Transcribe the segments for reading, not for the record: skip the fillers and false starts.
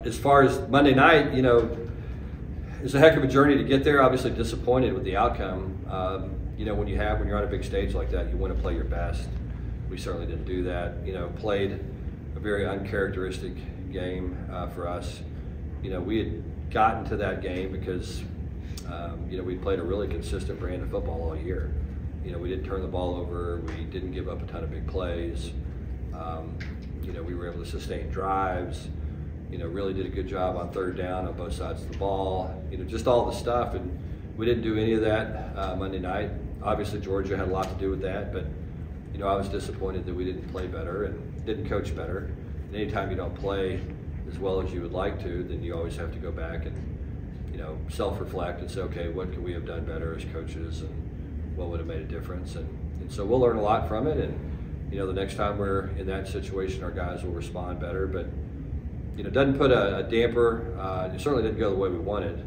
as far as Monday night, you know, it's a heck of a journey to get there. Obviously disappointed with the outcome. You know, when you're on a big stage like that, you want to play your best. We certainly didn't do that. You know, played a very uncharacteristic game for us. You know, we had gotten to that game because, you know, we played a really consistent brand of football all year. You know, we didn't turn the ball over. We didn't give up a ton of big plays. You know, we were able to sustain drives. You know, really did a good job on third down on both sides of the ball. You know, just all the stuff, and we didn't do any of that Monday night. Obviously, Georgia had a lot to do with that, but you know, I was disappointed that we didn't play better and didn't coach better. And anytime you don't play as well as you would like to, then you always have to go back and, you know, self-reflect and say, okay, what could we have done better as coaches, and what would have made a difference? And so we'll learn a lot from it. And you know, the next time we're in that situation, our guys will respond better. But you know, it doesn't put a damper. It certainly didn't go the way we wanted.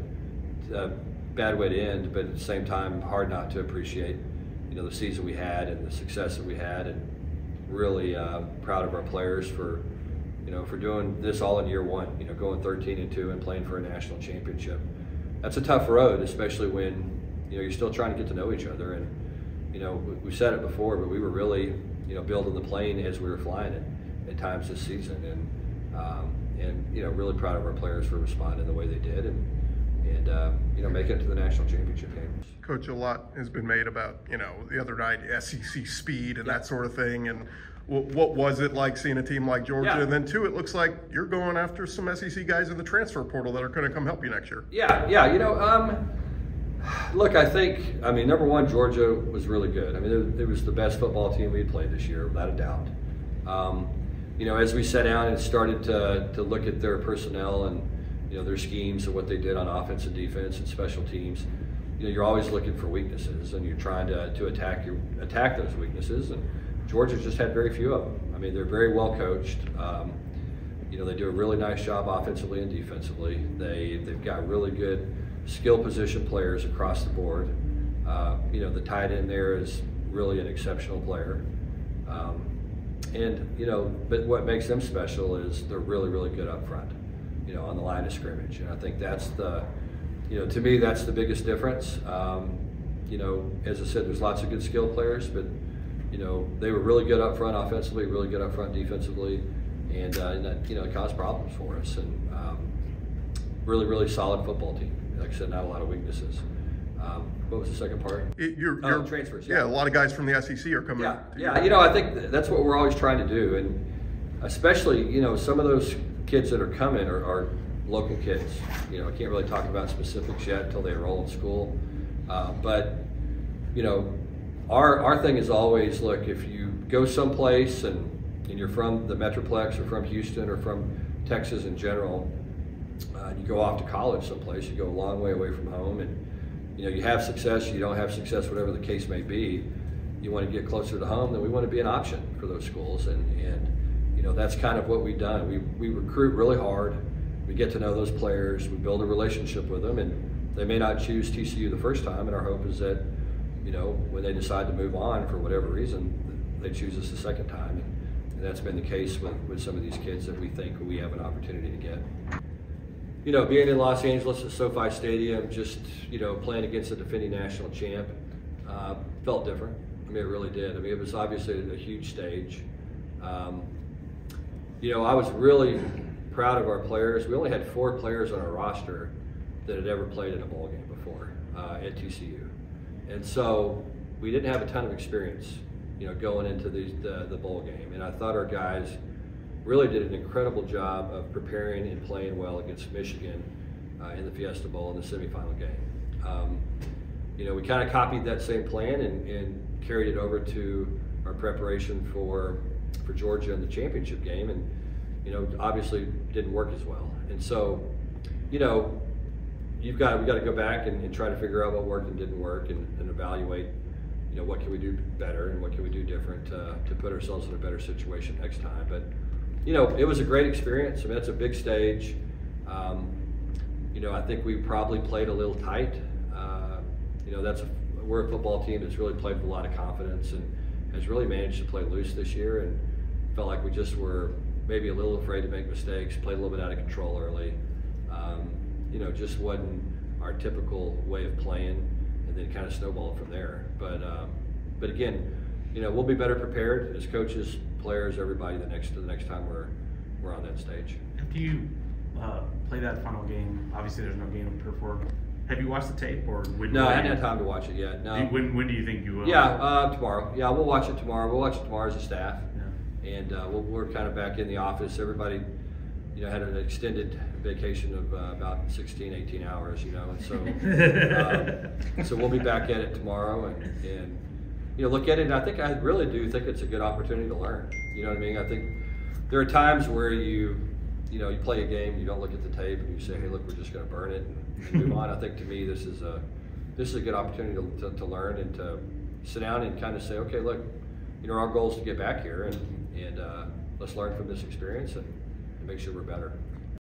Bad way to end, but at the same time, hard not to appreciate, you know, the season we had and the success that we had, and really proud of our players for, you know, for doing this all in year one. You know, going 13-2 and playing for a national championship. That's a tough road, especially when, you know, you're still trying to get to know each other. And you know, we said it before, but we were really, you know, building the plane as we were flying it at times this season. And you know, really proud of our players for responding the way they did, and you know, make it to the national championship game. Coach, a lot has been made about, you know, the other night, SEC speed and that sort of thing. And what was it like seeing a team like Georgia? Yeah. And then two, it looks like you're going after some SEC guys in the transfer portal that are going to come help you next year. Yeah. You know, look, I mean, number one, Georgia was really good. I mean, it was the best football team we had played this year, without a doubt. You know, as we sat down and started to look at their personnel and, you know, their schemes and what they did on offense and defense and special teams, you know, you're always looking for weaknesses, and you're trying to attack those weaknesses. And Georgia just had very few of them. I mean, they're very well coached. You know, they do a really nice job offensively and defensively. They've got really good skill position players across the board. You know, the tight end there is really an exceptional player. And, you know, but what makes them special is they're really, really good up front, you know, on the line of scrimmage. And I think that's you know, to me, that's the biggest difference. You know, as I said, there's lots of good skill players, but, you know, they were really good up front offensively, really good up front defensively, and that, you know, it caused problems for us. And really, really solid football team. Like I said, not a lot of weaknesses. What was the second part? Transfers. Yeah, a lot of guys from the SEC are coming. Yeah. You know, I think that's what we're always trying to do, and especially, you know, some of those kids that are coming are local kids. You know, I can't really talk about specifics yet until they enroll in school. But you know, our thing is always, look, if you go someplace and you're from the Metroplex or from Houston or from Texas in general, you go off to college someplace, you go a long way away from home, and you know, you have success, you don't have success, whatever the case may be, you want to get closer to home, then we want to be an option for those schools. And you know, that's kind of what we've done. We recruit really hard, we get to know those players, we build a relationship with them, and they may not choose TCU the first time, and our hope is that, you know, when they decide to move on for whatever reason, they choose us the second time. And that's been the case with some of these kids that we think we have an opportunity to get. You know, being in Los Angeles at SoFi Stadium, just, you know, playing against a defending national champ, felt different. I mean, it really did. I mean, it was obviously a huge stage. You know, I was really proud of our players. We only had 4 players on our roster that had ever played in a bowl game before at TCU. And so we didn't have a ton of experience, you know, going into the bowl game. And I thought our guys really did an incredible job of preparing and playing well against Michigan in the Fiesta Bowl in the semifinal game. You know, we kind of copied that same plan and carried it over to our preparation for Georgia in the championship game, and you know, obviously didn't work as well. And so, you know, we got to go back and try to figure out what worked and didn't work, and evaluate, you know, what can we do better and what can we do different to put ourselves in a better situation next time. But you know, it was a great experience. I mean, that's a big stage. You know, I think we probably played a little tight. You know, we're a football team that's really played with a lot of confidence and has really managed to play loose this year, and felt like we just were maybe a little afraid to make mistakes, played a little bit out of control early. just wasn't our typical way of playing, and then kind of snowballed from there. But again, we'll be better prepared as coaches, players, everybody the next time we're on that stage. After you play that final game, obviously there's no game to prepare for. Have you watched the tape, or no? I hadn't had time to watch it yet. No. When do you think you will? Yeah, tomorrow. Yeah, we'll watch it tomorrow. We'll watch it tomorrow as a staff, and we're kind of back in the office. Everybody, had an extended vacation of about 16, 18 hours. And so we'll be back at it tomorrow, and look at it. And I really do think it's a good opportunity to learn. You know what I mean? I think there are times where you play a game, you don't look at the tape, and you say, hey, look, we're just going to burn it and move on. I think to me this is a good opportunity to learn and to sit down and kind of say, okay, look, our goal is to get back here, and let's learn from this experience and make sure we're better.